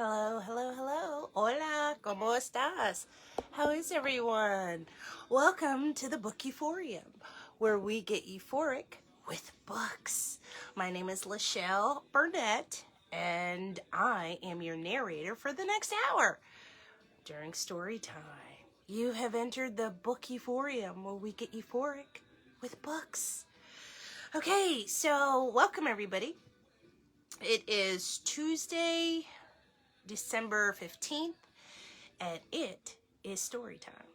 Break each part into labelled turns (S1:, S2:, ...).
S1: Hello, hello, hello. Hola, ¿cómo estás? How is everyone? Welcome to the book Euphorium, where we get euphoric with books. My name is Lachelle René, and I am your narrator for the next hour during story time. You have entered the book Euphorium, where we get euphoric with books. Okay, so welcome everybody. It is Tuesday, December 15th, and it is story time.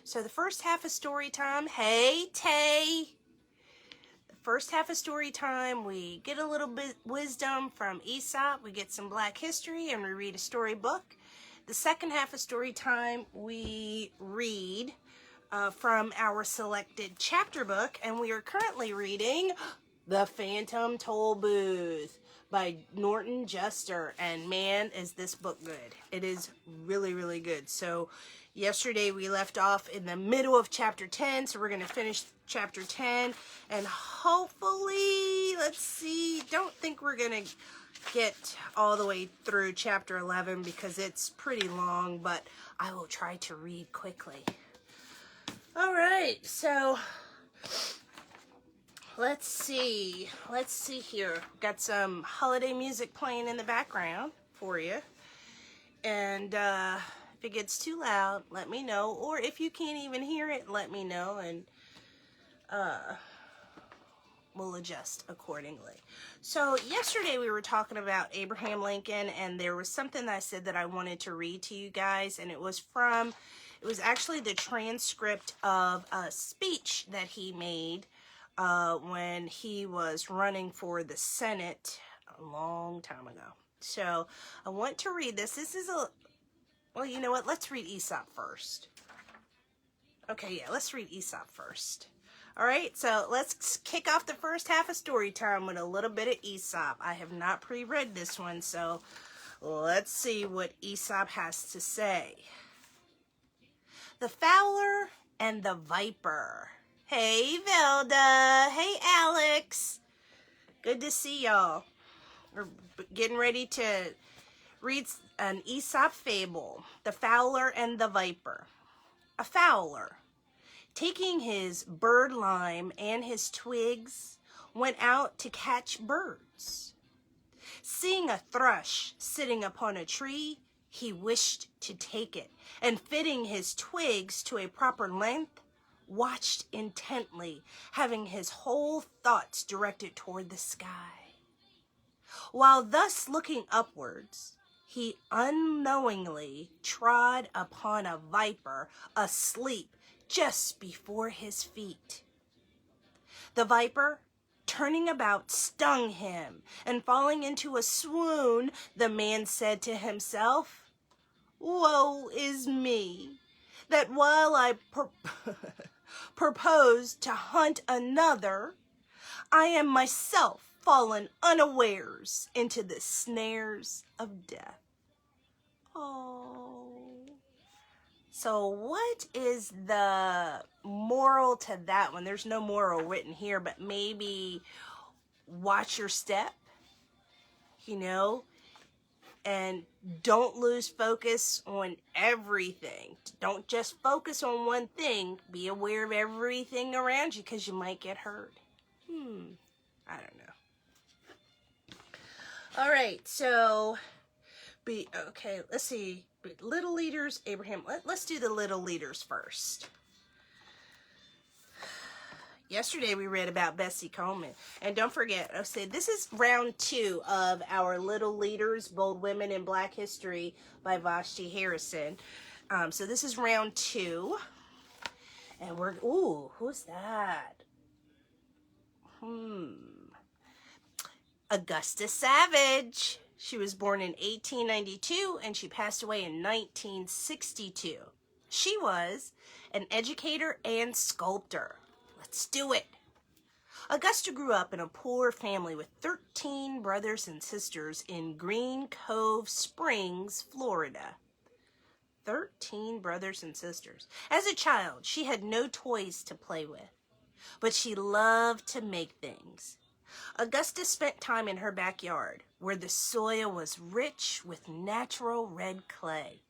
S1: So the first half of story time, hey Tay, the first half of story time, we get a little bit wisdom from Aesop, we get some Black history, and we read a storybook. The second half of story time, we read from our selected chapter book, and we are currently reading The Phantom Tollbooth by Norton Juster, and man, is this book good. It is really, really good. So yesterday we left off in the middle of chapter 10, so we're going to finish chapter 10, and hopefully, let's see, don't think we're going to get all the way through chapter 11 because it's pretty long, but I will try to read quickly. All right, so let's see here. Got some holiday music playing in the background for you. And if it gets too loud, let me know. Or if you can't even hear it, let me know, and we'll adjust accordingly. So yesterday we were talking about Abraham Lincoln, and there was something that I said that I wanted to read to you guys, and it was actually the transcript of a speech that he made when he was running for the Senate a long time ago. So I want to read this. This is well, you know what? Let's read Aesop first. Okay, yeah, let's read Aesop first. All right, so let's kick off the first half of story time with a little bit of Aesop. I have not pre-read this one, so let's see what Aesop has to say. The Fowler and the Viper. Hey, Velda. Hey, Alex. Good to see y'all. We're getting ready to read an Aesop fable, The Fowler and the Viper. A fowler, taking his bird lime and his twigs, went out to catch birds. Seeing a thrush sitting upon a tree, he wished to take it, and fitting his twigs to a proper length, watched intently, having his whole thoughts directed toward the sky. While thus looking upwards, he unknowingly trod upon a viper asleep just before his feet. The viper, turning about, stung him, and falling into a swoon, the man said to himself, "Woe is me, that while I proposed to hunt another, I am myself fallen unawares into the snares of death." Oh. So what is the moral to that one? There's no moral written here, but maybe watch your step, and don't lose focus on everything. Don't just focus on one thing. Be aware of everything around you because you might get hurt. I don't know. All right, so let's see. Little leaders, Abraham. Let's do the little leaders first. Yesterday we read about Bessie Coleman. And don't forget, I said this is round 2 of our Little Leaders, Bold Women in Black History by Vashti Harrison. So this is round 2. And who's that? Augusta Savage. She was born in 1892 and she passed away in 1962. She was an educator and sculptor. Let's do it. Augusta grew up in a poor family with 13 brothers and sisters in Green Cove Springs, Florida. 13 brothers and sisters. As a child, she had no toys to play with, but she loved to make things. Augusta spent time in her backyard, where the soil was rich with natural red clay.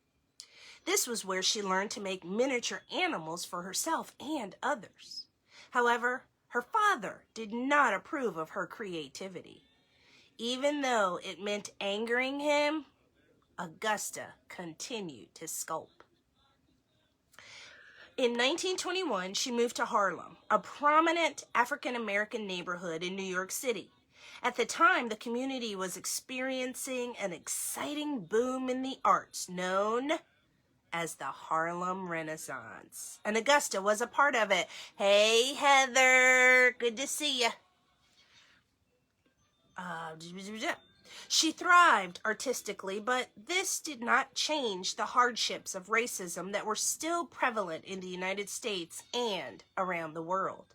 S1: This was where she learned to make miniature animals for herself and others. However, her father did not approve of her creativity. Even though it meant angering him, Augusta continued to sculpt. In 1921, she moved to Harlem, a prominent African-American neighborhood in New York City. At the time, the community was experiencing an exciting boom in the arts known as the Harlem Renaissance. And Augusta was a part of it. Hey, Heather, good to see you. She thrived artistically, but this did not change the hardships of racism that were still prevalent in the United States and around the world.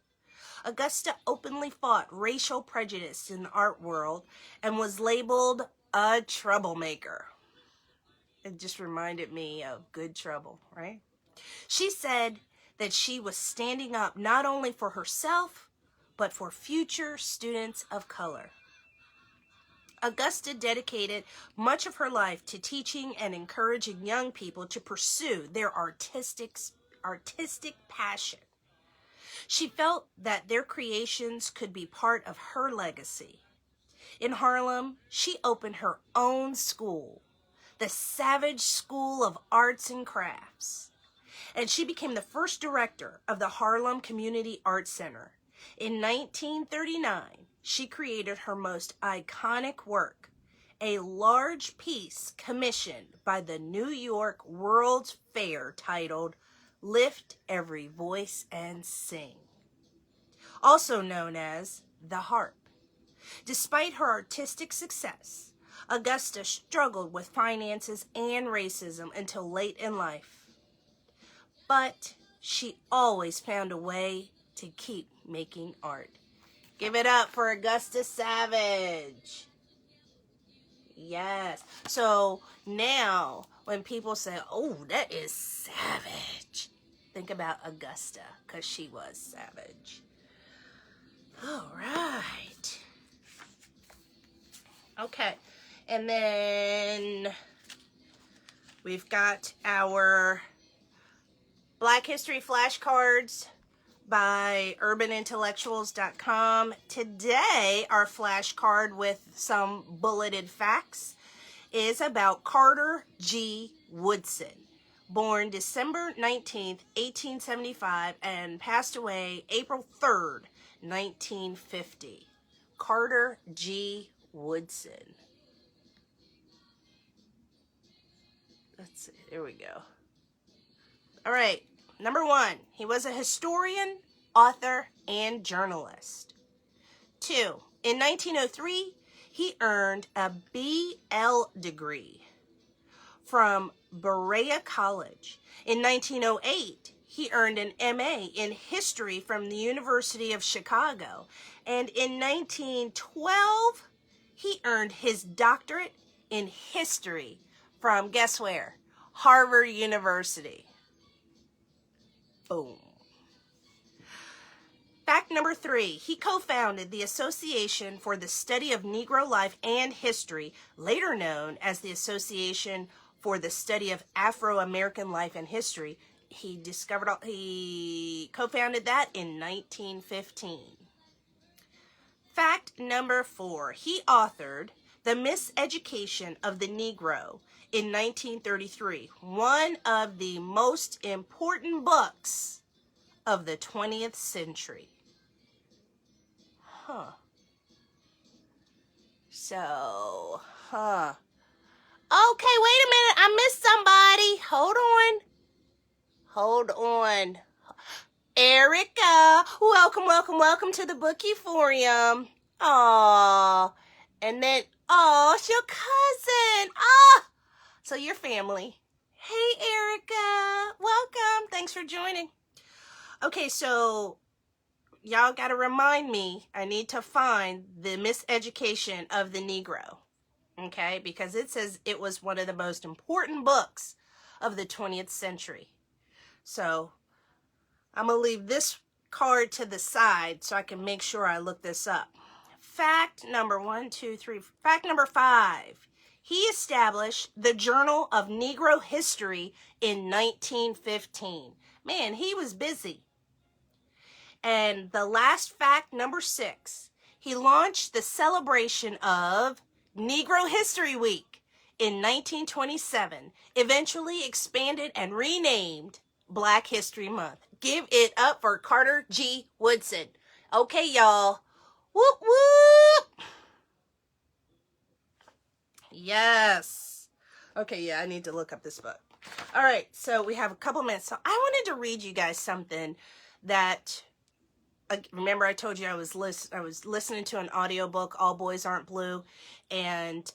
S1: Augusta openly fought racial prejudice in the art world and was labeled a troublemaker. It just reminded me of Good Trouble, right? She said that she was standing up not only for herself, but for future students of color. Augusta dedicated much of her life to teaching and encouraging young people to pursue their artistic passion. She felt that their creations could be part of her legacy. In Harlem, she opened her own school, the Savage School of Arts and Crafts, and she became the first director of the Harlem Community Arts Center. In 1939, she created her most iconic work, a large piece commissioned by the New York World's Fair titled Lift Every Voice and Sing, also known as the harp. Despite her artistic success, Augusta struggled with finances and racism until late in life. But she always found a way to keep making art. Give it up for Augusta Savage. Yes. So now when people say, oh, that is savage, think about Augusta, because she was savage. All right. Okay. And then we've got our Black History flashcards by urbanintellectuals.com. Today, our flashcard with some bulleted facts is about Carter G. Woodson, born December 19th, 1875, and passed away April 3rd, 1950. Carter G. Woodson. Let's see, there we go. All right. Number 1, he was a historian, author, and journalist. 2, in 1903, he earned a BL degree from Berea College. In 1908, he earned an MA in history from the University of Chicago. And in 1912, he earned his doctorate in history from, guess where? Harvard University. Boom. Fact number 3, he co-founded the Association for the Study of Negro Life and History, later known as the Association for the Study of Afro-American Life and History. He co-founded that in 1915. Fact number 4, he authored The Miseducation of the Negro in 1933, one of the most important books of the 20th century. Okay, wait a minute. I missed somebody. Hold on. Erica. Welcome to the book Euphorium. Aww. And then, it's your cousin. So your family. Hey, Erica. Welcome. Thanks for joining. Okay, so y'all got to remind me. I need to find The Miseducation of the Negro. Okay, because it says it was one of the most important books of the 20th century. So I'm going to leave this card to the side so I can make sure I look this up. fact number 5. He established the Journal of Negro History in 1915. Man, he was busy. And the last fact, number 6, he launched the celebration of Negro History Week in 1927, eventually expanded and renamed Black History Month. Give it up for Carter G. Woodson. Okay, y'all. Whoop, whoop. Yes. Okay, yeah, I need to look up this book. All right, so we have a couple minutes. So I wanted to read you guys something that, remember I told you I was listening to an audiobook, All Boys Aren't Blue, and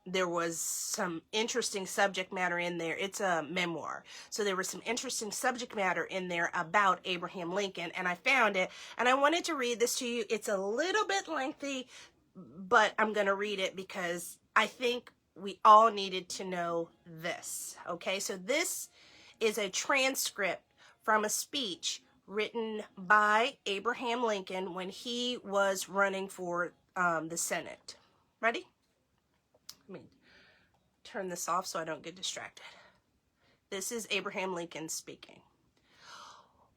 S1: there was some interesting subject matter in there. It's a memoir. So there was some interesting subject matter in there about Abraham Lincoln, and I found it, and I wanted to read this to you. It's a little bit lengthy, but I'm going to read it because I think we all needed to know this. Okay, so this is a transcript from a speech written by Abraham Lincoln when he was running for the Senate. Ready? Let me turn this off so I don't get distracted. This is Abraham Lincoln speaking.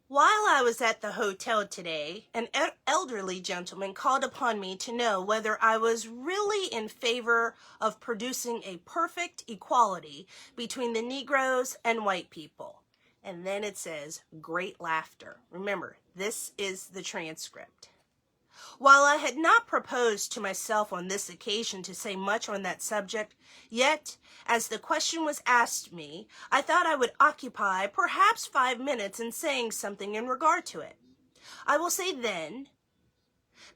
S1: While I was at the hotel today, an elderly gentleman called upon me to know whether I was really in favor of producing a perfect equality between the Negroes and white people. And then it says, great laughter. Remember, this is the transcript. While I had not proposed to myself on this occasion to say much on that subject, yet, as the question was asked me, I thought I would occupy perhaps 5 minutes in saying something in regard to it. I will say then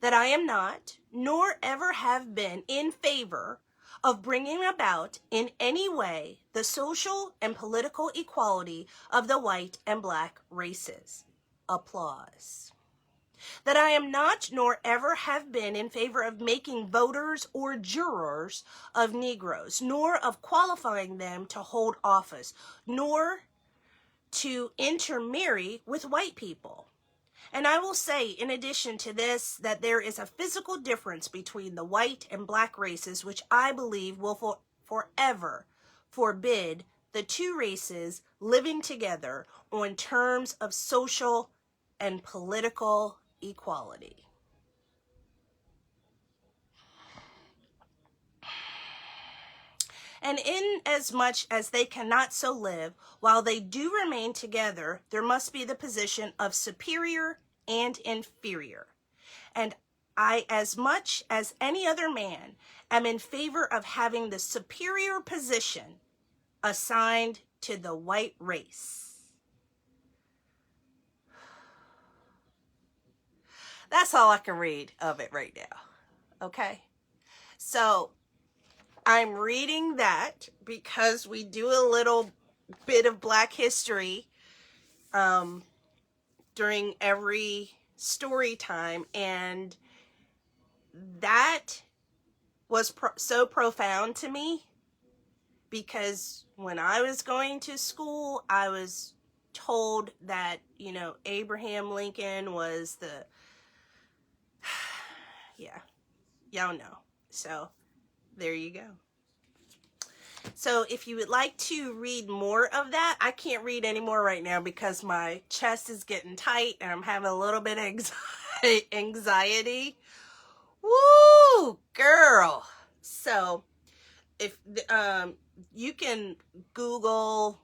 S1: that I am not, nor ever have been, in favor of bringing about in any way the social and political equality of the white and black races. Applause. That I am not, nor ever have been, in favor of making voters or jurors of Negroes, nor of qualifying them to hold office, nor to intermarry with white people. And I will say, in addition to this, that there is a physical difference between the white and black races, which I believe will forever forbid the two races living together on terms of social and political equality. And in as much as they cannot so live, while they do remain together, there must be the position of superior and inferior. And I, as much as any other man, am in favor of having the superior position assigned to the white race. That's all I can read of it right now. Okay? So I'm reading that because we do a little bit of Black history during every story time, and that was so profound to me because when I was going to school, I was told that, you know, Abraham Lincoln was the, yeah, y'all know. So there you go. So if you would like to read more of that, I can't read anymore right now because my chest is getting tight and I'm having a little bit of anxiety. Woo, girl. So if you can Google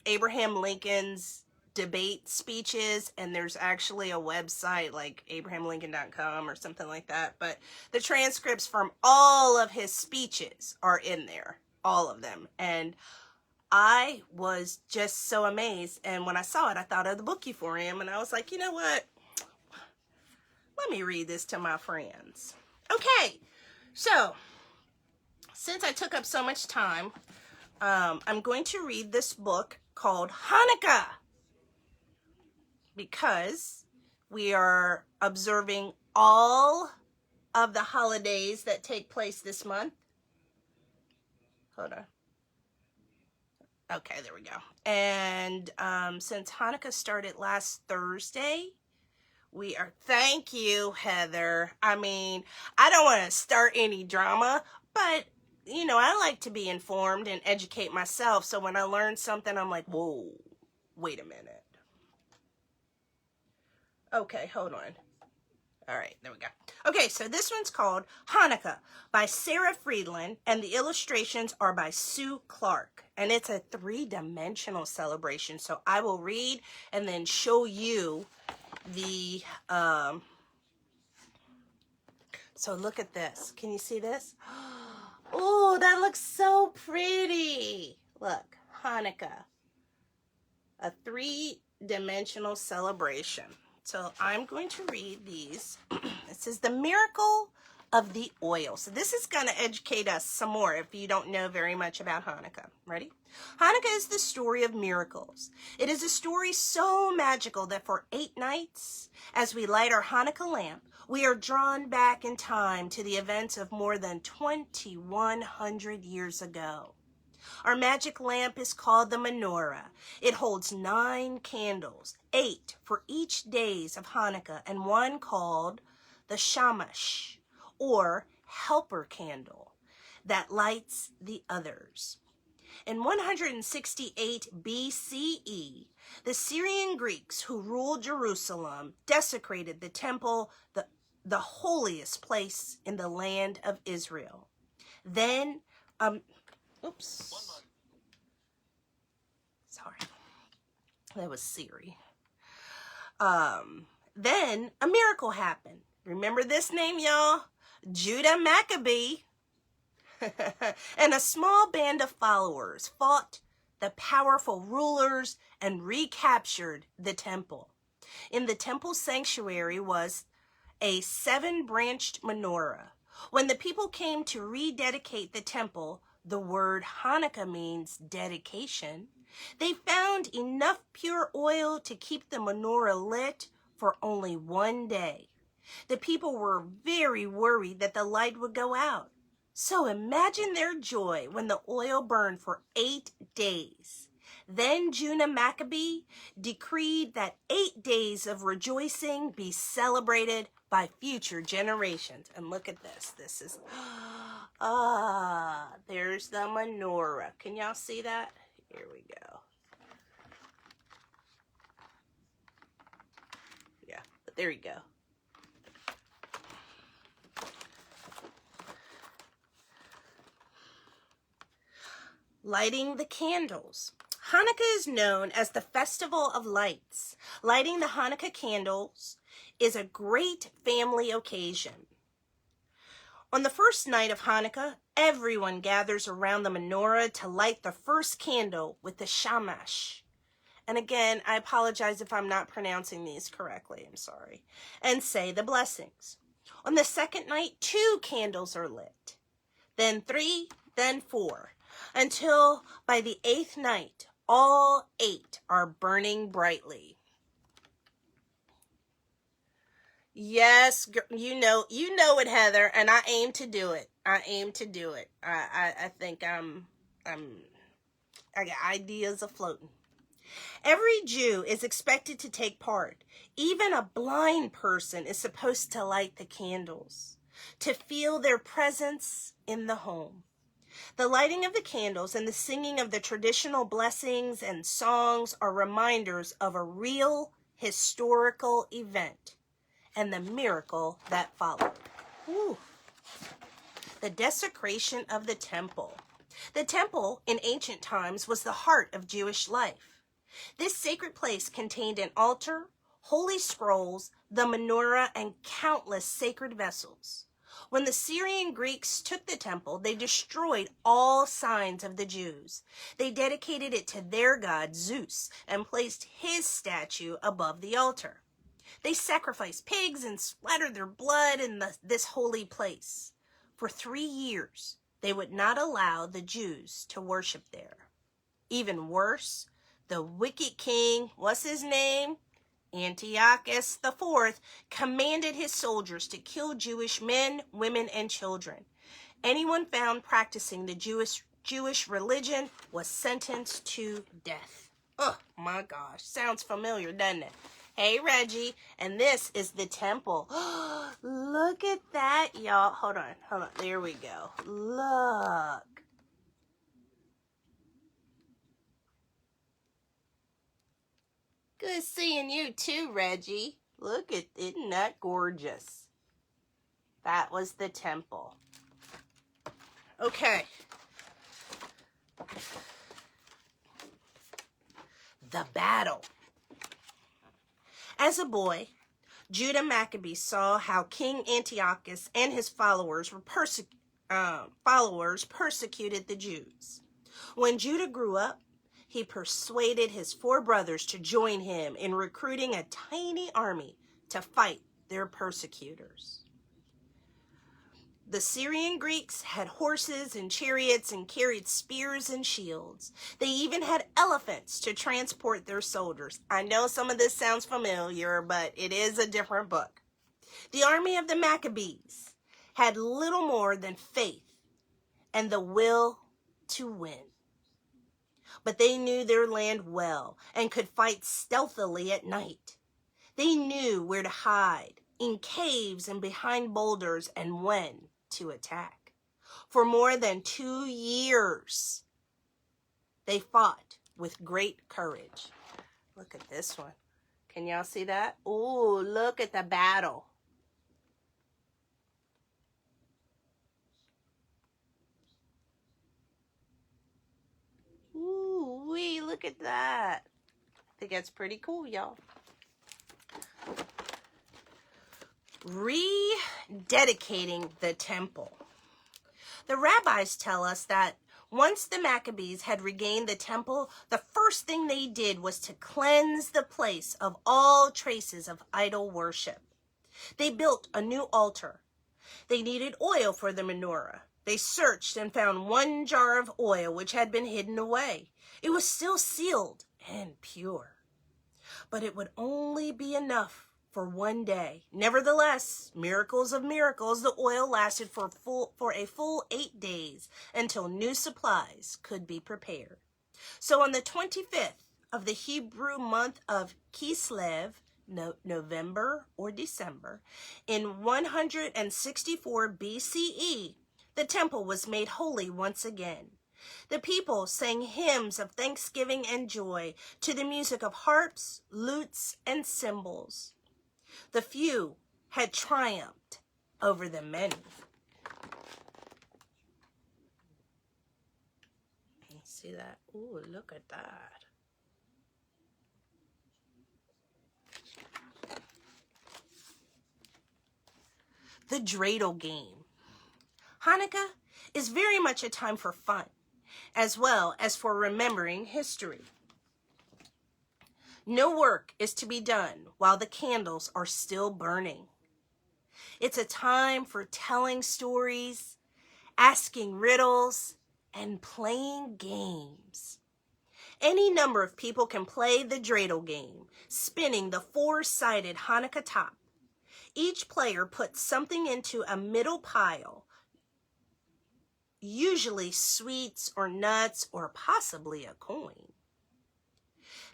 S1: Abraham Lincoln's debate speeches, and there's actually a website like abrahamlincoln.com or something like that, but the transcripts from all of his speeches are in there, all of them, and I was just so amazed. And when I saw it, I thought of the book Euphorium, and I was like, you know what, let me read this to my friends. Okay, so since I took up so much time, I'm going to read this book called Hanukkah, because we are observing all of the holidays that take place this month. Hold on. Okay, there we go. And since Hanukkah started last Thursday, We are, thank you, Heather. I mean, I don't want to start any drama, but, you know, I like to be informed and educate myself. So when I learn something, I'm like, whoa, wait a minute. Okay, hold on. All right, there we go. Okay, so this one's called Hanukkah by Sarah Friedland, and the illustrations are by Sue Clark. And it's a 3-dimensional celebration. So I will read and then show you the, so look at this. Can you see this? Oh, that looks so pretty. Look, Hanukkah, a 3-dimensional celebration. So I'm going to read these. It says the miracle of the oil. So this is going to educate us some more if you don't know very much about Hanukkah. Ready? Hanukkah is the story of miracles. It is a story so magical that for 8 nights, as we light our Hanukkah lamp, we are drawn back in time to the events of more than 2,100 years ago. Our magic lamp is called the menorah. It holds 9 candles, 8 for each days of Hanukkah, and 1 called the shamash, or helper candle, that lights the others. In 168 BCE, the Syrian Greeks who ruled Jerusalem desecrated the temple, the holiest place in the land of Israel. Then, oops. Sorry. That was Siri. Then a miracle happened. Remember this name, y'all? Judah Maccabee. And a small band of followers fought the powerful rulers and recaptured the temple. In the temple sanctuary was a 7-branched menorah. When the people came to rededicate the temple, the word Hanukkah means dedication, they found enough pure oil to keep the menorah lit for only 1 day. The people were very worried that the light would go out. So imagine their joy when the oil burned for 8 days. Then Judah Maccabee decreed that 8 days of rejoicing be celebrated by future generations. And look at this. This is, there's the menorah. Can y'all see that? Here we go. Yeah, but there you go. Lighting the candles. Hanukkah is known as the Festival of Lights. Lighting the Hanukkah candles is a great family occasion. On the first night of Hanukkah, everyone gathers around the menorah to light the first candle with the shamash. And again, I apologize if I'm not pronouncing these correctly. I'm sorry. And say the blessings. On the second night, 2 candles are lit. Then 3, then 4. Until by the 8th night, all 8 are burning brightly. Yes, you know it, Heather, and I aim to do it. I think I got ideas afloating. Every Jew is expected to take part. Even a blind person is supposed to light the candles, to feel their presence in the home. The lighting of the candles and the singing of the traditional blessings and songs are reminders of a real historical event and the miracle that followed. Ooh. The desecration of the temple. The temple in ancient times was the heart of Jewish life. This sacred place contained an altar, holy scrolls, the menorah, and countless sacred vessels. When the Syrian Greeks took the temple, they destroyed all signs of the Jews. They dedicated it to their god Zeus and placed his statue above the altar. They sacrificed pigs and splattered their blood in this holy place. For 3 years, they would not allow the Jews to worship there. Even worse, the wicked king, what's his name? Antiochus IV commanded his soldiers to kill Jewish men, women, and children. Anyone found practicing the Jewish religion was sentenced to death. Oh my gosh, sounds familiar, doesn't it? Hey, Reggie. And this is the temple. Look at that, y'all. Hold on. There we go. Look. Good seeing you too, Reggie. Look at, isn't that gorgeous? That was the temple. Okay. The battle. As a boy, Judah Maccabee saw how King Antiochus and his followers persecuted the Jews. When Judah grew up, he persuaded his 4 brothers to join him in recruiting a tiny army to fight their persecutors. The Syrian Greeks had horses and chariots and carried spears and shields. They even had elephants to transport their soldiers. I know some of this sounds familiar, but it is a different book. The army of the Maccabees had little more than faith and the will to win. But they knew their land well and could fight stealthily at night. They knew where to hide, in caves and behind boulders, and when to attack. For more than 2 years, they fought with great courage. Look at this one. Can y'all see that? Ooh, look at the battle. Ooh, wee, look at that. I think that's pretty cool, y'all. Rededicating the temple. The rabbis tell us that once the Maccabees had regained the temple, the first thing they did was to cleanse the place of all traces of idol worship. They built a new altar. They needed oil for the menorah. They searched and found 1 jar of oil which had been hidden away. It was still sealed and pure, but it would only be enough for 1 day. Nevertheless, miracles of miracles, the oil lasted for a full 8 days until new supplies could be prepared. So on the 25th of the Hebrew month of Kislev, November or December, in 164 BCE, the temple was made holy once again. The people sang hymns of thanksgiving and joy to the music of harps, lutes, and cymbals. The few had triumphed over the many. See that? Ooh, look at that. The dreidel game. Hanukkah is very much a time for fun, as well as for remembering history. No work is to be done while the candles are still burning. It's a time for telling stories, asking riddles, and playing games. Any number of people can play the dreidel game, spinning the 4-sided Hanukkah top. Each player puts something into a middle pile, usually sweets or nuts or possibly a coin.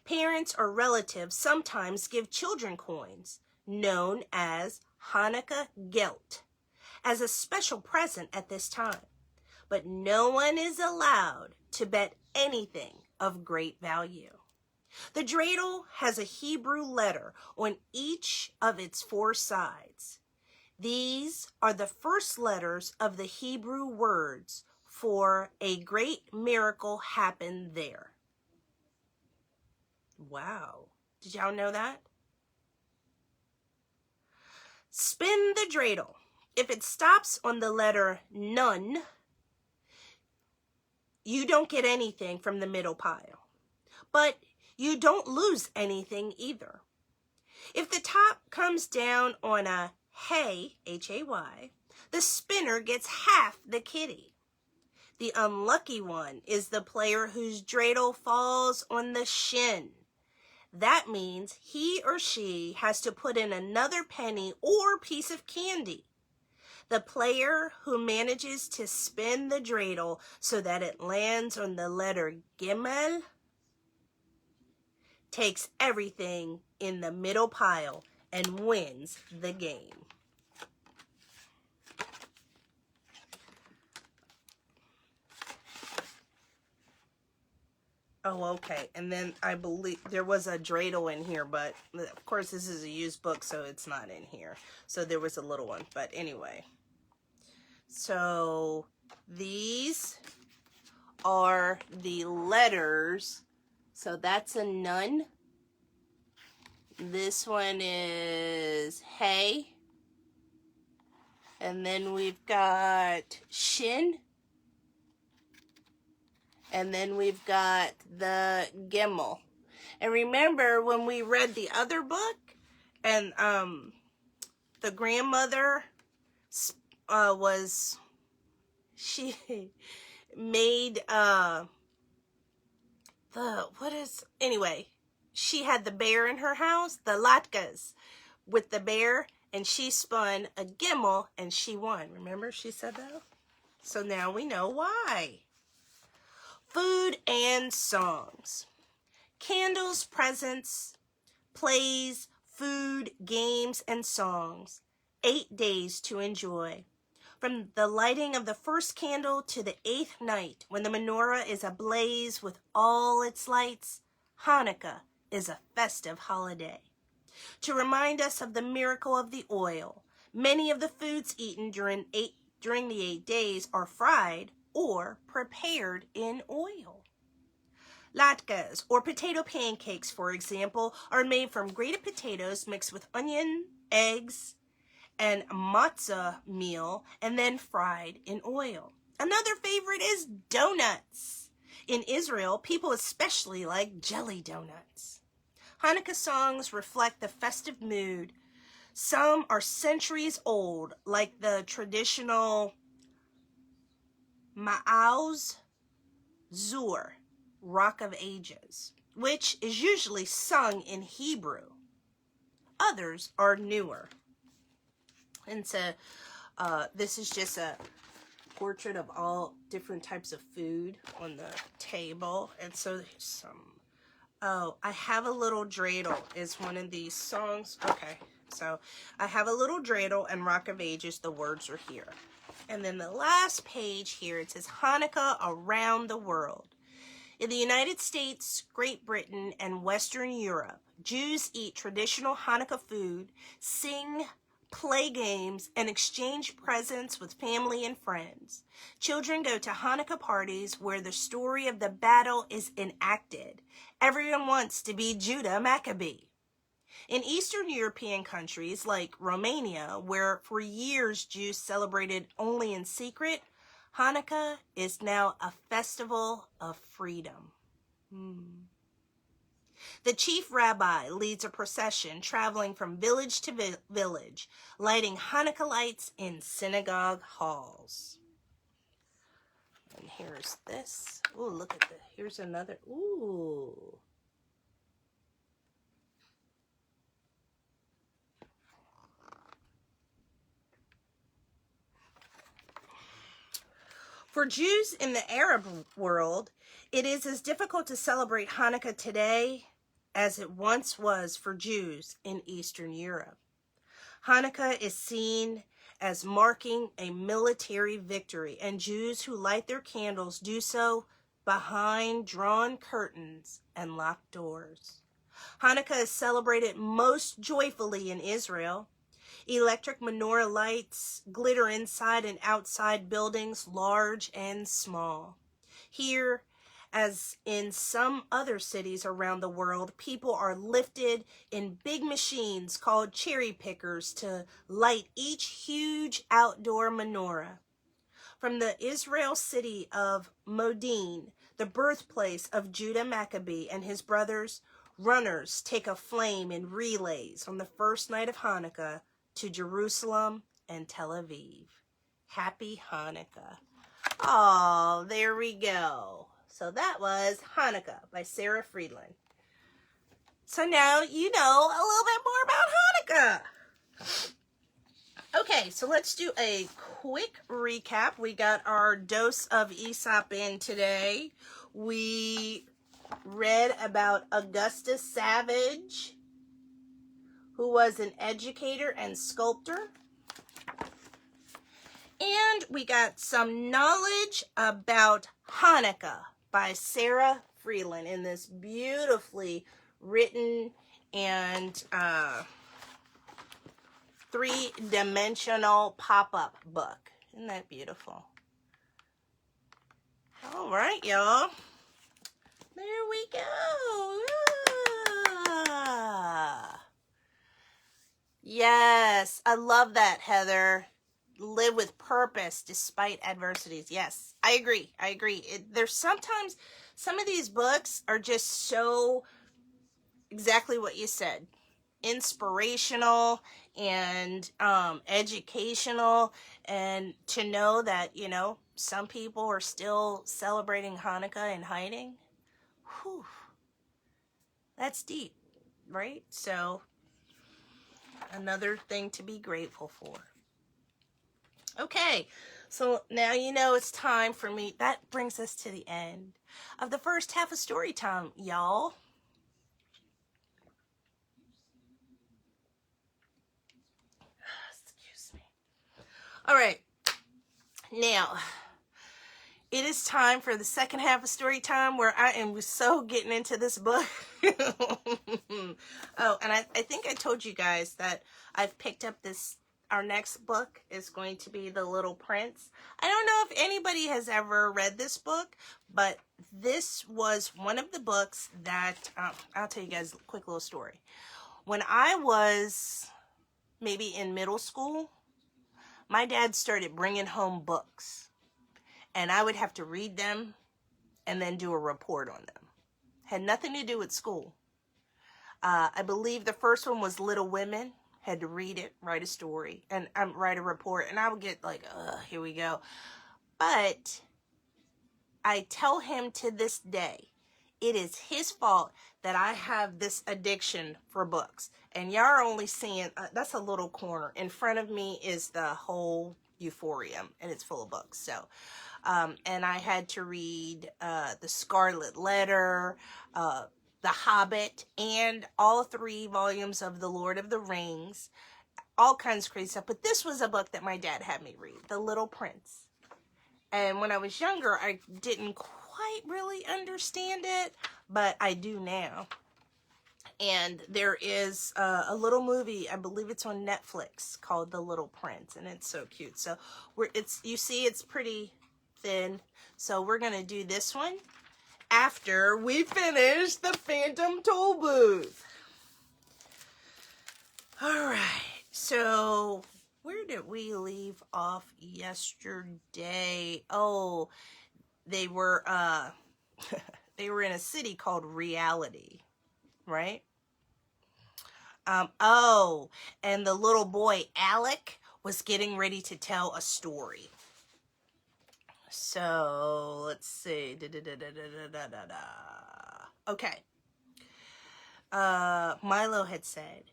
S1: Parents or relatives sometimes give children coins, known as Hanukkah gelt, as a special present at this time. But no one is allowed to bet anything of great value. The dreidel has a Hebrew letter on each of its 4 sides. These are the first letters of the Hebrew words for a great miracle happened there. Wow. Did y'all know that? Spin the dreidel. If it stops on the letter none, you don't get anything from the middle pile. But you don't lose anything either. If the top comes down on a hay, H-A-Y, the spinner gets half the kitty. The unlucky one is the player whose dreidel falls on the shin. That means he or she has to put in another penny or piece of candy. The player who manages to spin the dreidel so that it lands on the letter Gimel takes everything in the middle pile and wins the game. Oh, okay. And then I believe there was a dreidel in here, but of course this is a used book, so it's not in here. So there was a little one, but anyway. So these are the letters. So that's a nun. This one is hey. And then we've got shin. And then we've got the Gimel. And remember when we read the other book and the grandmother she made she had the bear in her house, the latkes with the bear, and she spun a Gimel and she won. Remember she said that? So now we know why. Food and songs. Candles, presents, plays, food, games, and songs. 8 days to enjoy. From the lighting of the first candle to the 8th night, when the menorah is ablaze with all its lights, Hanukkah is a festive holiday. To remind us of the miracle of the oil, many of the foods eaten during the 8 days are fried or prepared in oil. Latkes, or potato pancakes, for example, are made from grated potatoes mixed with onion, eggs, and matzah meal, and then fried in oil. Another favorite is donuts. In Israel, people especially like jelly donuts. Hanukkah songs reflect the festive mood. Some are centuries old, like the traditional Ma'oz Zur, Rock of Ages, which is usually sung in Hebrew. Others are newer. And so this is just a portrait of all different types of food on the table. And so there's some, I Have a Little Dreidel is one of these songs. Okay, so I Have a Little Dreidel and Rock of Ages, the words are here. And then the last page here, it says Hanukkah around the world. In the United States, Great Britain, and Western Europe, Jews eat traditional Hanukkah food, sing, play games, and exchange presents with family and friends. Children go to Hanukkah parties where the story of the battle is enacted. Everyone wants to be Judah Maccabee. In Eastern European countries like Romania, where for years Jews celebrated only in secret, Hanukkah is now a festival of freedom. The chief rabbi leads a procession traveling from village to village, lighting Hanukkah lights in synagogue halls. And here's this. Ooh, look at this. Here's another. Ooh. For Jews in the Arab world, it is as difficult to celebrate Hanukkah today as it once was for Jews in Eastern Europe. Hanukkah is seen as marking a military victory, and Jews who light their candles do so behind drawn curtains and locked doors. Hanukkah is celebrated most joyfully in Israel. Electric menorah lights glitter inside and outside buildings, large and small. Here, as in some other cities around the world, people are lifted in big machines called cherry pickers to light each huge outdoor menorah. From the Israel city of Modin, the birthplace of Judah Maccabee and his brothers, runners take a flame in relays on the first night of Hanukkah to Jerusalem and Tel Aviv. Happy Hanukkah. Oh, there we go. So that was Hanukkah by Sarah Friedland. So now you know a little bit more about Hanukkah. Okay, so let's do a quick recap. We got our dose of Aesop in today. We read about Augustus Savage. who was an educator and sculptor. And we got some knowledge about Hanukkah by Sarah Freeland in this beautifully written and three-dimensional pop-up book. Isn't that beautiful? All right, y'all. There we go. Ah. Yes, I love that, Heather. Live with purpose despite adversities. Yes, I agree. There's sometimes some of these books are just so exactly what you said. Inspirational and educational, and to know that, you know, some people are still celebrating Hanukkah and hiding. Whew. That's deep, right? So another thing to be grateful for. Okay, so now you know it's time for me. That brings us to the end of the first half of story time, y'all. Excuse me. All right, now it is time for the second half of story time, where I am so getting into this book. Oh, and I think I told you guys that I've picked up this. Our next book is going to be The Little Prince. I don't know if anybody has ever read this book, but this was one of the books that, I'll tell you guys a quick little story. When I was maybe in middle school, my dad started bringing home books, and I would have to read them and then do a report on them. Had nothing to do with school. I believe the first one was Little Women. Had to read it, write a story, and write a report, and I would get like, here we go. But I tell him to this day, it is his fault that I have this addiction for books. And y'all are only seeing, that's a little corner. In front of me is the whole Euphorium, and it's full of books. So, and I had to read The Scarlet Letter, The Hobbit, and all 3 volumes of The Lord of the Rings. All kinds of crazy stuff. But this was a book that my dad had me read, The Little Prince. And when I was younger, I didn't quite really understand it, but I do now. And there is a little movie, I believe it's on Netflix, called The Little Prince, and it's so cute. So you see it's pretty thin. So we're going to do this one after we finish the Phantom Tollbooth. All right. So where did we leave off yesterday? Oh, they were they were in a city called Reality, right? Oh, and the little boy Alec was getting ready to tell a story. So let's see. Okay. Milo had said,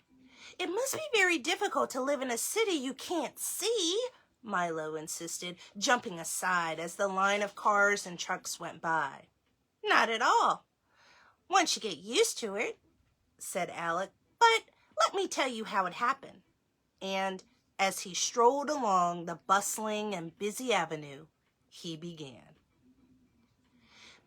S1: "It must be very difficult to live in a city you can't see," Milo insisted, jumping aside as the line of cars and trucks went by. "Not at all. Once you get used to it," said Alec, "but let me tell you how it happened." And as he strolled along the bustling and busy avenue, he began.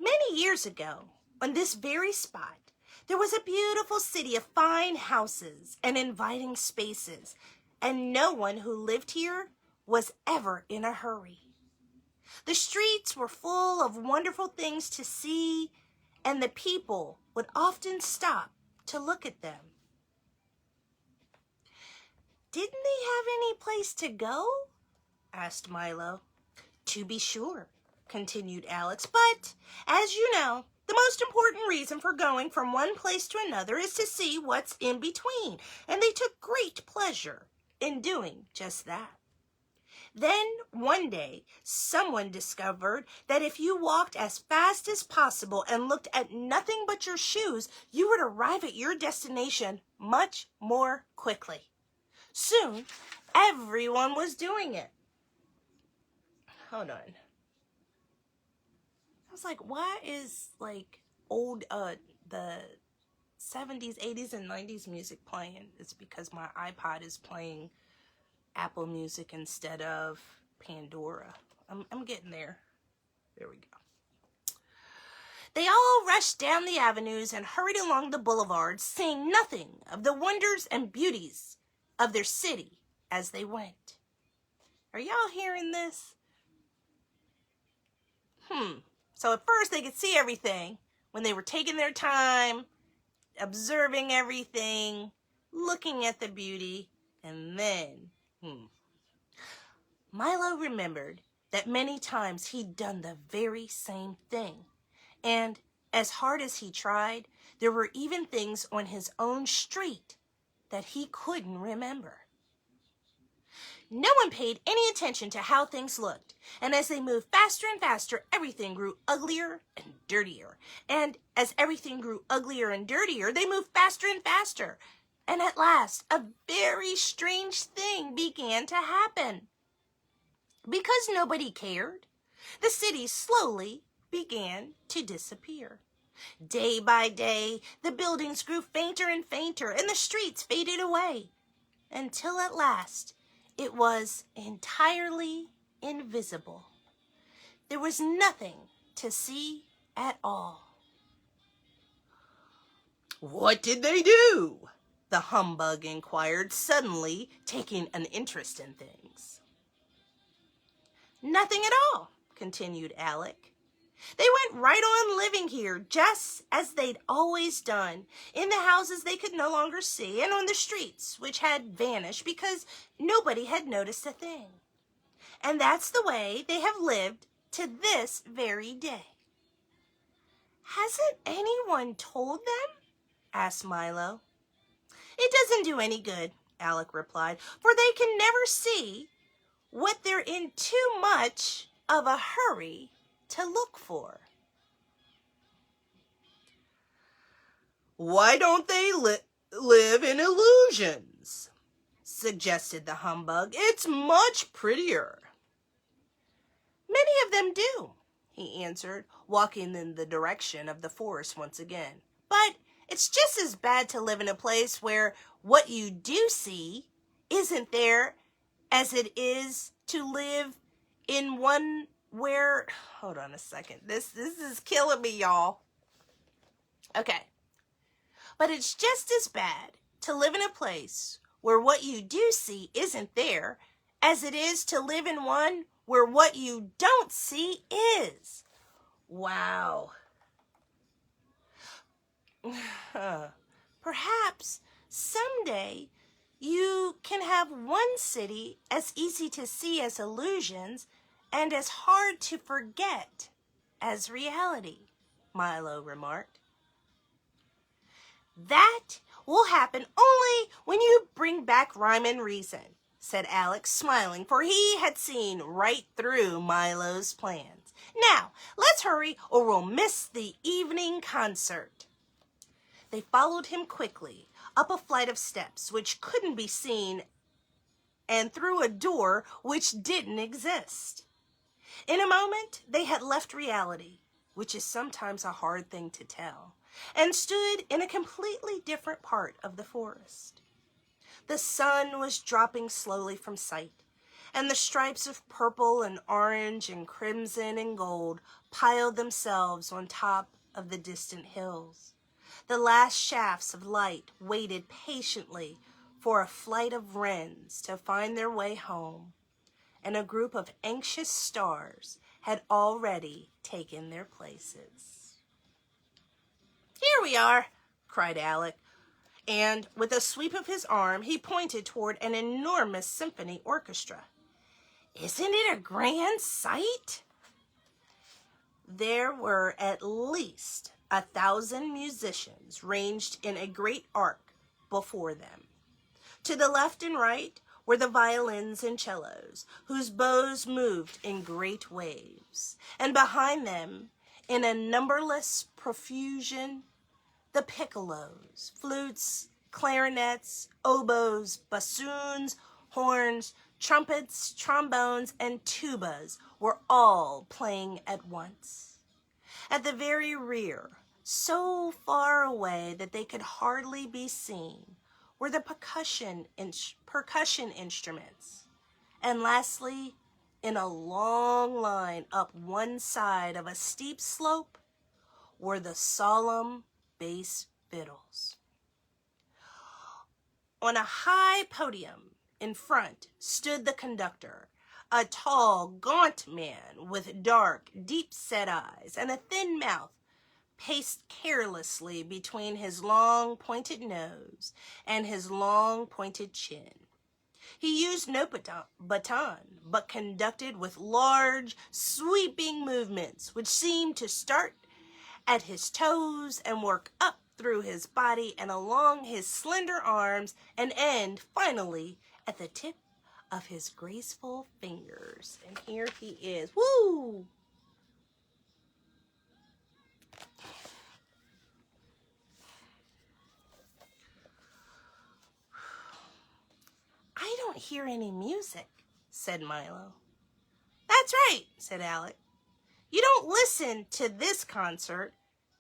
S1: "Many years ago, on this very spot, there was a beautiful city of fine houses and inviting spaces, and no one who lived here was ever in a hurry. The streets were full of wonderful things to see, and the people would often stop to look at them." "Didn't they have any place to go?" asked Milo. "To be sure," continued Alex, "but, as you know, the most important reason for going from one place to another is to see what's in between, and they took great pleasure in doing just that. Then, one day, someone discovered that if you walked as fast as possible and looked at nothing but your shoes, you would arrive at your destination much more quickly. Soon, everyone was doing it." Hold on. I was like, why is, like, old, the 70s, 80s, and 90s music playing. It's because my iPod is playing Apple Music instead of Pandora. I'm getting there. There we go. They all rushed down the avenues and hurried along the boulevards, seeing nothing of the wonders and beauties of their city as they went. Are y'all hearing this? So at first they could see everything when they were taking their time, observing everything, looking at the beauty, and then, Milo remembered that many times he'd done the very same thing. And as hard as he tried, there were even things on his own street that he couldn't remember. No one paid any attention to how things looked, and as they moved faster and faster, everything grew uglier and dirtier. And as everything grew uglier and dirtier, they moved faster and faster. And at last, a very strange thing began to happen. Because nobody cared, the city slowly began to disappear. Day by day, the buildings grew fainter and fainter, and the streets faded away, until at last it was entirely invisible. There was nothing to see at all. "What did they do?" the humbug inquired, suddenly taking an interest in things. "Nothing at all," continued Alec. "They went right on living here just as they'd always done, in the houses they could no longer see, and on the streets which had vanished because nobody had noticed a thing. And that's the way they have lived to this very day." "Hasn't anyone told them?" asked Milo. "It doesn't do any good," Alec replied, "for they can never see what they're in too much of a hurry to look for." "Why don't they live in illusions?" suggested the humbug. "It's much prettier." "Many of them do," he answered, walking in the direction of the forest once again. "But it's just as bad to live in a place where what you do see isn't there as it is to live in one where..." Hold on a second. This is killing me, y'all. Okay. "But it's just as bad to live in a place where what you do see isn't there as it is to live in one where what you don't see is." Wow. "Perhaps someday you can have one city as easy to see as illusions and as hard to forget as reality," Milo remarked. "That will happen only when you bring back rhyme and reason," said Alex, smiling, for he had seen right through Milo's plans. "Now, let's hurry or we'll miss the evening concert." They followed him quickly up a flight of steps which couldn't be seen and through a door which didn't exist. In a moment, they had left reality, which is sometimes a hard thing to tell, and stood in a completely different part of the forest. The sun was dropping slowly from sight, and the stripes of purple and orange and crimson and gold piled themselves on top of the distant hills. The last shafts of light waited patiently for a flight of wrens to find their way home, and a group of anxious stars had already taken their places. "Here we are," cried Alec, and with a sweep of his arm, he pointed toward an enormous symphony orchestra. "Isn't it a grand sight?" There were at least 1,000 musicians ranged in a great arc before them. To the left and right were the violins and cellos, whose bows moved in great waves, and behind them, in a numberless profusion, the piccolos, flutes, clarinets, oboes, bassoons, horns, trumpets, trombones, and tubas were all playing at once. At the very rear, so far away that they could hardly be seen, were the percussion instruments. And lastly, in a long line up one side of a steep slope, were the solemn bass fiddles. On a high podium in front stood the conductor, a tall, gaunt man with dark, deep-set eyes and a thin mouth paced carelessly between his long, pointed nose and his long, pointed chin. He used no baton, but conducted with large, sweeping movements which seemed to start at his toes and work up through his body and along his slender arms and end, finally, at the tip of his graceful fingers. And here he is. Woo! I don't hear any music, said Milo. That's right, said Alec. You don't listen to this concert,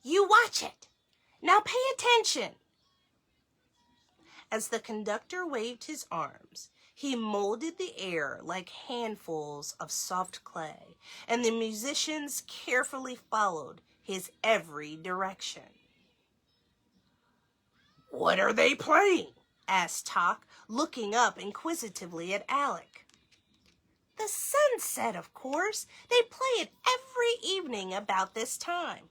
S1: you watch it. Now pay attention. As the conductor waved his arms, he molded the air like handfuls of soft clay, and the musicians carefully followed his every direction. What are they playing? Asked Tock, looking up inquisitively at Alec. The sunset, of course. They play it every evening about this time.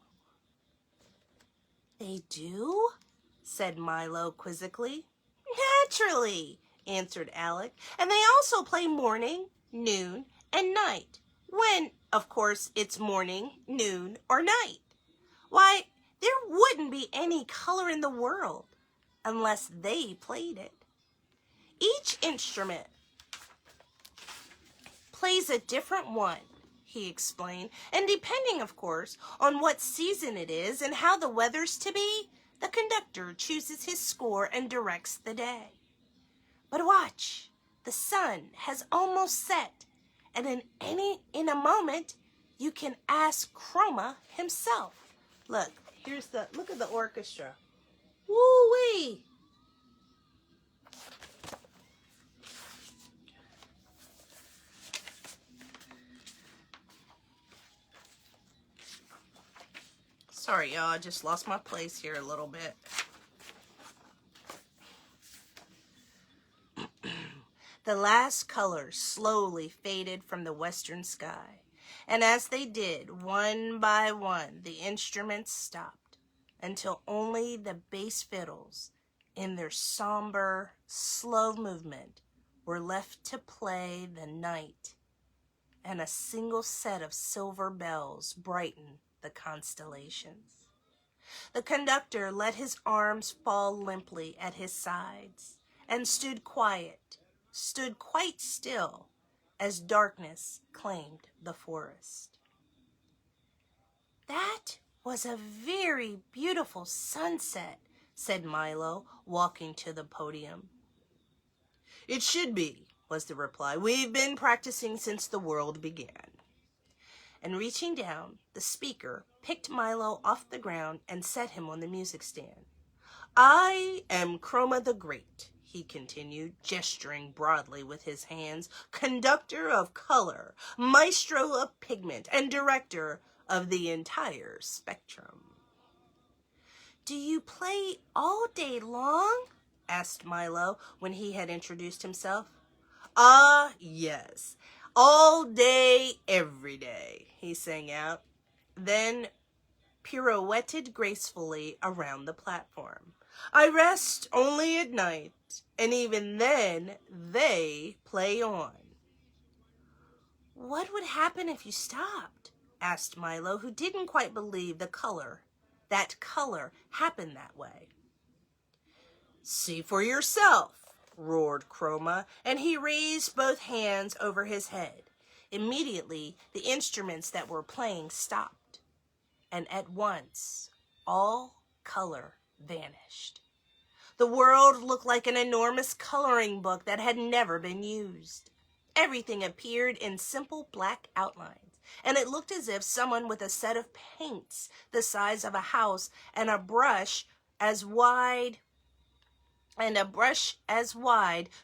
S1: They do? Said Milo quizzically. Naturally, answered Alec. And they also play morning, noon, and night. When, of course, it's morning, noon, or night. Why, there wouldn't be any color in the world unless they played it. Each instrument plays a different one, he explained, and depending, of course, on what season it is and how the weather's to be, the conductor chooses his score and directs the day. But watch, the sun has almost set, and in a moment, you can ask Chroma himself. Look at the orchestra. Woo-wee! Sorry, y'all, I just lost my place here a little bit. The last colors slowly faded from the western sky, and as they did, one by one, the instruments stopped, until only the bass fiddles, in their somber, slow movement, were left to play the night, and a single set of silver bells brightened the constellations. The conductor let his arms fall limply at his sides and stood quite still as darkness claimed the forest. That was a very beautiful sunset, said Milo, walking to the podium. It should be, was the reply. We've been practicing since the world began. And reaching down, the speaker picked Milo off the ground and set him on the music stand. I am Chroma the Great, he continued, gesturing broadly with his hands, conductor of color, maestro of pigment, and director of the entire spectrum. Do you play all day long? Asked Milo when he had introduced himself. Ah, yes. All day, every day, he sang out, then pirouetted gracefully around the platform. I rest only at night, and even then they play on. What would happen if you stopped? Asked Milo, who didn't quite believe that color happened that way. See for yourself, roared Chroma, and he raised both hands over his head. Immediately, the instruments that were playing stopped, and at once, all color vanished. The world looked like an enormous coloring book that had never been used. Everything appeared in simple black outlines, and it looked as if someone with a set of paints the size of a house and a brush as wide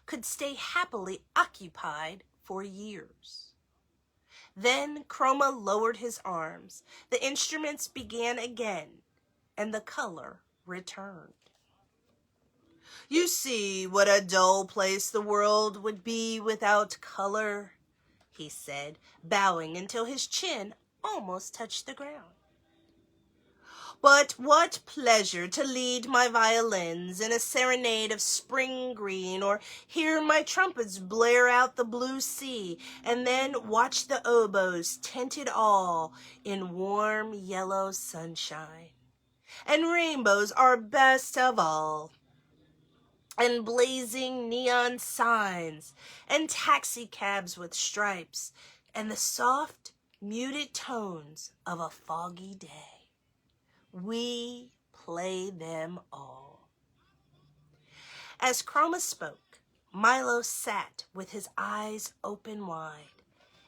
S1: could stay happily occupied for years. Then Chroma lowered his arms. The instruments began again, and the color returned. You see what a dull place the world would be without color, he said, bowing until his chin almost touched the ground. But what pleasure to lead my violins in a serenade of spring green, or hear my trumpets blare out the blue sea, and then watch the oboes tinted all in warm yellow sunshine. And rainbows are best of all, and blazing neon signs, and taxi cabs with stripes, and the soft, muted tones of a foggy day. We play them all. As Chroma spoke, Milo sat with his eyes open wide,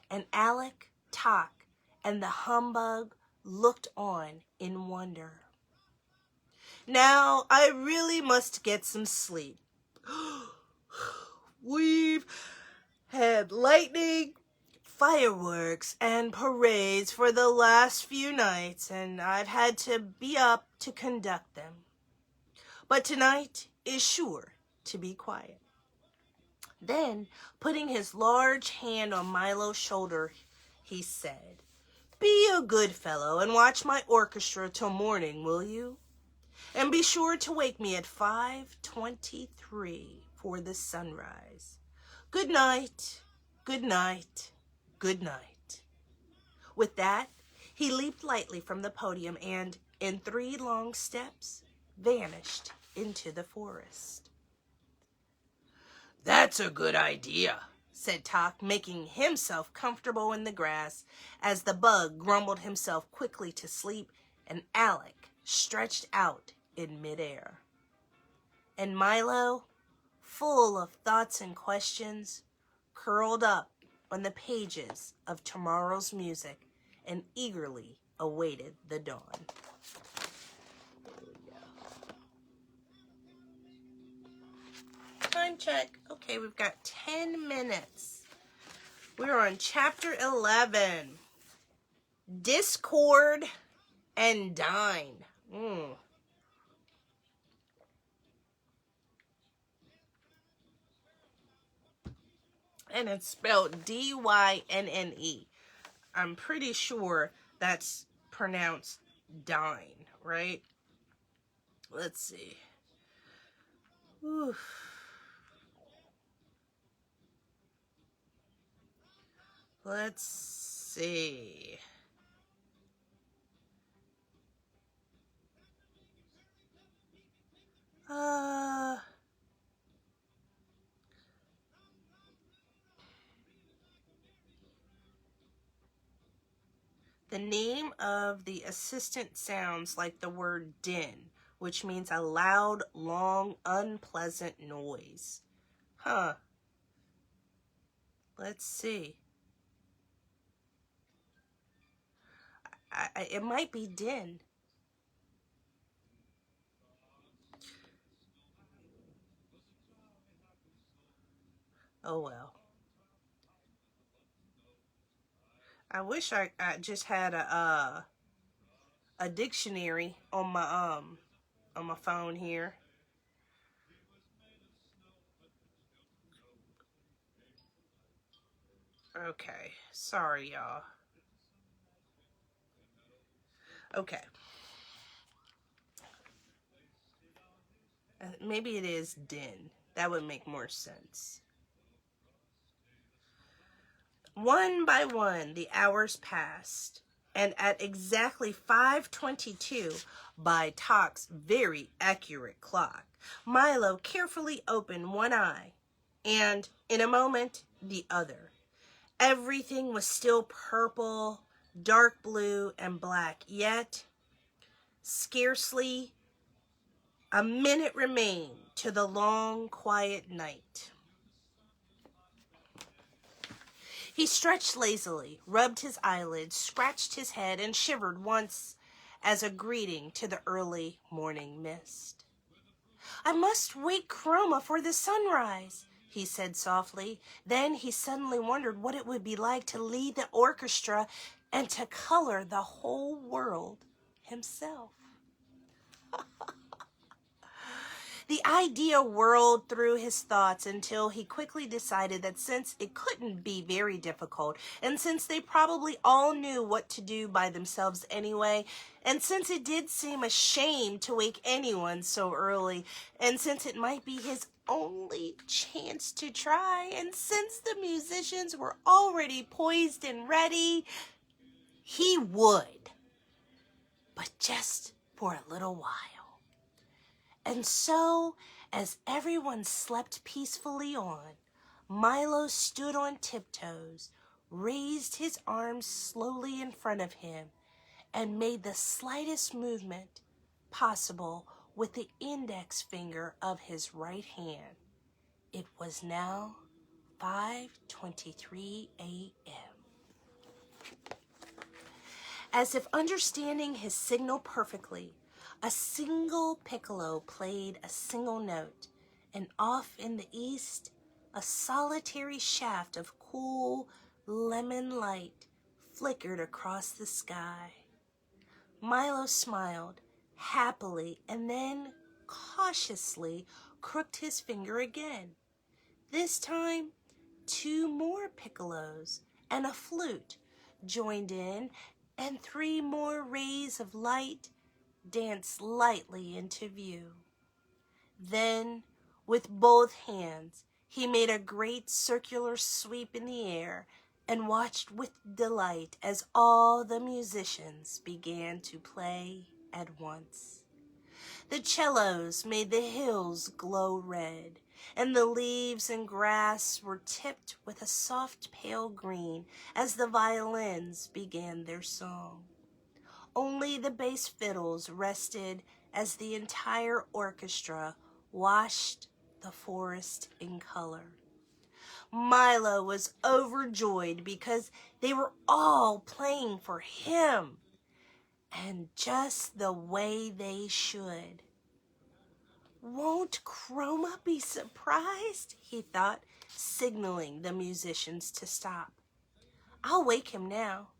S1: and Alec, Tock, and the humbug looked on in wonder. Now I really must get some sleep. We've had lightning, fireworks, and parades for the last few nights, and I've had to be up to conduct them. But tonight is sure to be quiet. Then, putting his large hand on Milo's shoulder, he said, "Be a good fellow and watch my orchestra till morning, will you? And be sure to wake me at 5:23 for the sunrise. Good night, good night, good night." With that, he leaped lightly from the podium and, in 3 long steps, vanished into the forest. "That's a good idea," said Tock, making himself comfortable in the grass as the bug grumbled himself quickly to sleep and Alec stretched out in midair. And Milo, full of thoughts and questions, curled up on the pages of tomorrow's music and eagerly awaited the dawn. Time check. Okay, we've got 10 minutes. We're on chapter 11. Discord and Dine. And it's spelled D-Y-N-N-E. I'm pretty sure that's pronounced Dine, right? Let's see. Oof. Let's see. The name of the assistant sounds like the word din, which means a loud, long, unpleasant noise. Huh. Let's see. It might be din. Oh well. I wish I just had a dictionary on my phone here. Okay, sorry y'all. Okay. Maybe it is din. That would make more sense. One by one, the hours passed, and at exactly 5:22, by Tock's very accurate clock, Milo carefully opened one eye, and in a moment, the other. Everything was still purple, dark blue, and black, yet scarcely a minute remained to the long, quiet night. He stretched lazily, rubbed his eyelids, scratched his head, and shivered once as a greeting to the early morning mist. "I must wake Chroma for the sunrise," he said softly. Then he suddenly wondered what it would be like to lead the orchestra and to color the whole world himself. The idea whirled through his thoughts until he quickly decided that since it couldn't be very difficult, and since they probably all knew what to do by themselves anyway, and since it did seem a shame to wake anyone so early, and since it might be his only chance to try, and since the musicians were already poised and ready, he would, but just for a little while. And so, as everyone slept peacefully on, Milo stood on tiptoes, raised his arms slowly in front of him, and made the slightest movement possible with the index finger of his right hand. It was now 5:23 a.m. As if understanding his signal perfectly, a single piccolo played a single note, and off in the east, a solitary shaft of cool lemon light flickered across the sky. Milo smiled happily and then cautiously crooked his finger again. This time, 2 more piccolos and a flute joined in, and 3 more rays of light danced lightly into view. Then, with both hands, he made a great circular sweep in the air and watched with delight as all the musicians began to play at once. The cellos made the hills glow red, and the leaves and grass were tipped with a soft pale green as the violins began their song. Only the bass fiddles rested as the entire orchestra washed the forest in color. Milo was overjoyed because they were all playing for him, and just the way they should. "Won't Chroma be surprised?" he thought, signaling the musicians to stop. "I'll wake him now."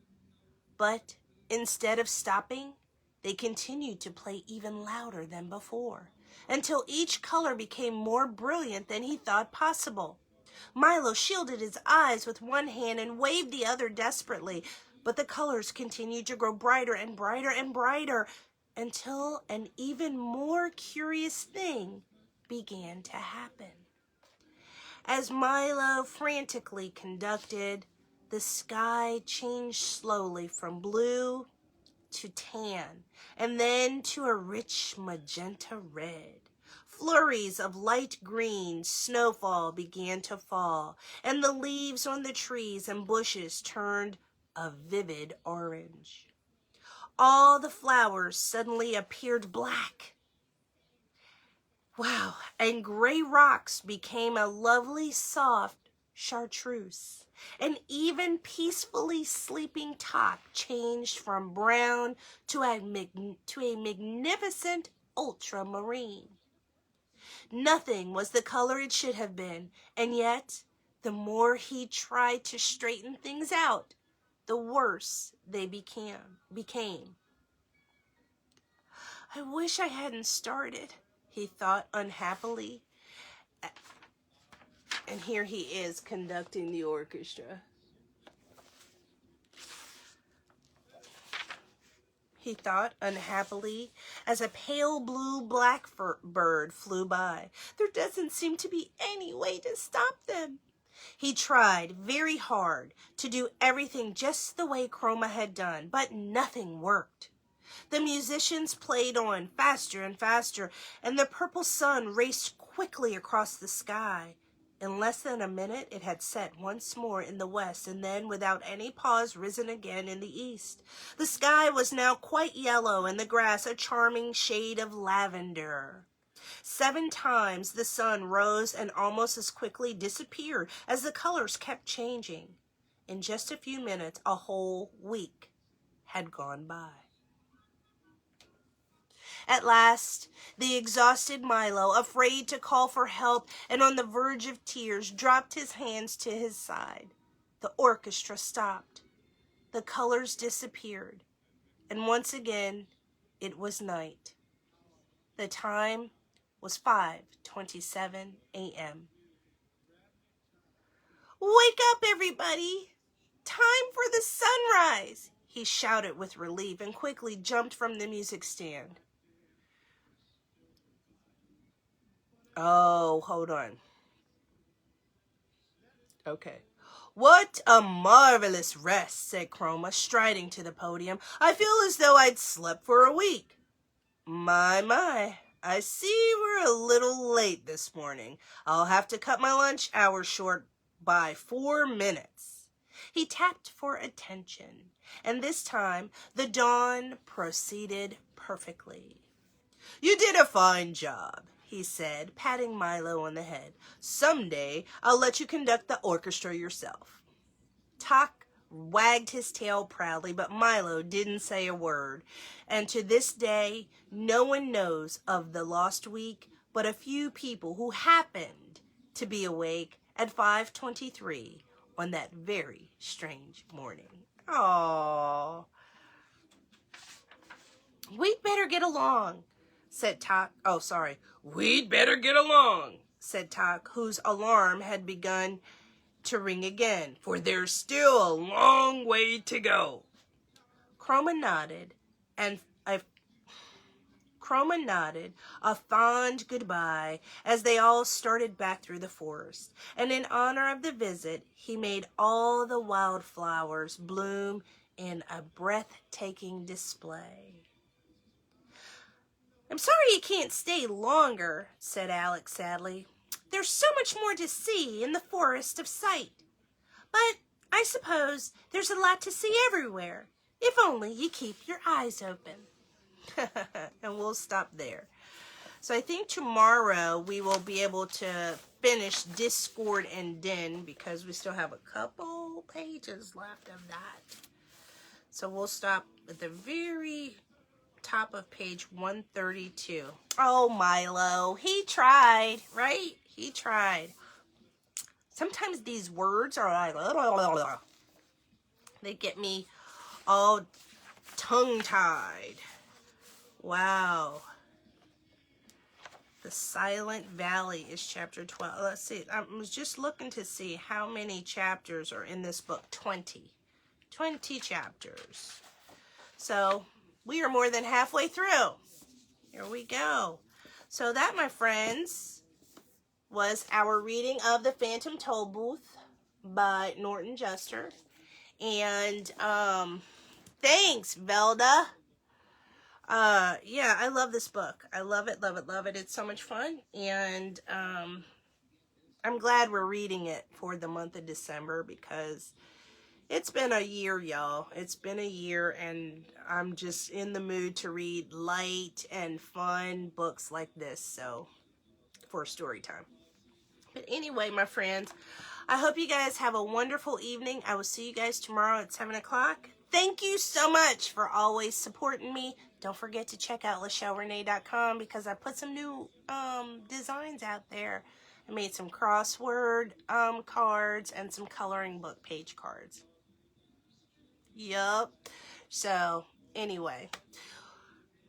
S1: But instead of stopping, they continued to play even louder than before, until each color became more brilliant than he thought possible. Milo shielded his eyes with one hand and waved the other desperately, but the colors continued to grow brighter and brighter and brighter until an even more curious thing began to happen. As Milo frantically conducted, the sky changed slowly from blue to tan, and then to a rich magenta red. Flurries of light green snowfall began to fall, and the leaves on the trees and bushes turned a vivid orange. All the flowers suddenly appeared black. Wow, and gray rocks became a lovely soft chartreuse. And even peacefully sleeping top changed from brown to a magnificent ultramarine. Nothing was the color it should have been, and yet the more he tried to straighten things out, the worse they became. "I wish I hadn't started," he thought unhappily. And here he is conducting the orchestra. He thought unhappily as a pale blue blackbird flew by. "There doesn't seem to be any way to stop them." He tried very hard to do everything just the way Chroma had done, but nothing worked. The musicians played on faster and faster, and the purple sun raced quickly across the sky. In less than a minute, it had set once more in the west, and then, without any pause, risen again in the east. The sky was now quite yellow, and the grass a charming shade of lavender. 7 times the sun rose and almost as quickly disappeared as the colors kept changing. In just a few minutes, a whole week had gone by. At last, the exhausted Milo, afraid to call for help and on the verge of tears, dropped his hands to his side. The orchestra stopped. The colors disappeared. And once again, it was night. The time was 5:27 a.m. "Wake up, everybody! Time for the sunrise!" he shouted with relief and quickly jumped from the music stand. Oh, hold on. Okay. "What a marvelous rest," said Chroma, striding to the podium. "I feel as though I'd slept for a week. My, I see we're a little late this morning. I'll have to cut my lunch hour short by 4 minutes. He tapped for attention, and this time the dawn proceeded perfectly. "You did a fine job," he said, patting Milo on the head. "Someday I'll let you conduct the orchestra yourself." Tok wagged his tail proudly, but Milo didn't say a word. And to this day, no one knows of the lost week but a few people who happened to be awake at 5:23 on that very strange morning. Aww. "We'd better get along," said Tok. "Oh, sorry. We'd better get along," said Tok, whose alarm had begun to ring again, "for there's still a long way to go." Chroma nodded, a fond goodbye as they all started back through the forest. And in honor of the visit, he made all the wildflowers bloom in a breathtaking display. "I'm sorry you can't stay longer," said Alex sadly. "There's so much more to see in the forest of sight. But I suppose there's a lot to see everywhere, if only you keep your eyes open." And we'll stop there. So I think tomorrow we will be able to finish Discord and Den because we still have a couple pages left of that. So we'll stop at the very top of page 132. Oh, Milo, he tried, right? He tried. Sometimes these words are like, they get me all tongue-tied. Wow. The Silent Valley is chapter 12. Let's see. I was just looking to see how many chapters are in this book. 20. 20 chapters. So we are more than halfway through. Here we go. So that, my friends, was our reading of The Phantom Tollbooth by Norton Juster. And thanks, Velda. Yeah, I love this book. I love it, love it, love it. It's so much fun. And I'm glad we're reading it for the month of December because it's been a year, y'all. It's been a year, and I'm just in the mood to read light and fun books like this, so, for story time. But anyway, my friends, I hope you guys have a wonderful evening. I will see you guys tomorrow at 7 o'clock. Thank you so much for always supporting me. Don't forget to check out LachelleRené.com because I put some new designs out there. I made some crossword cards and some coloring book page cards. Yup. So, anyway,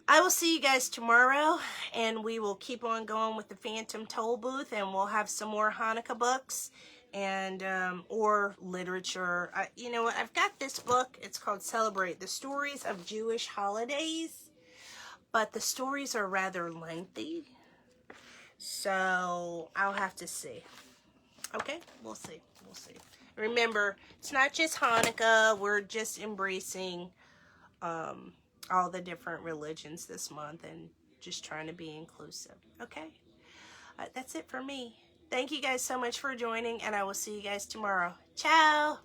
S1: I will see you guys tomorrow, and we will keep on going with the Phantom Tollbooth, and we'll have some more Hanukkah books and or literature. You know what? I've got this book. It's called Celebrate the Stories of Jewish Holidays, but the stories are rather lengthy, so I'll have to see. Okay? We'll see. We'll see. Remember, it's not just Hanukkah. We're just embracing all the different religions this month and just trying to be inclusive. Okay? That's it for me. Thank you guys so much for joining, and I will see you guys tomorrow. Ciao!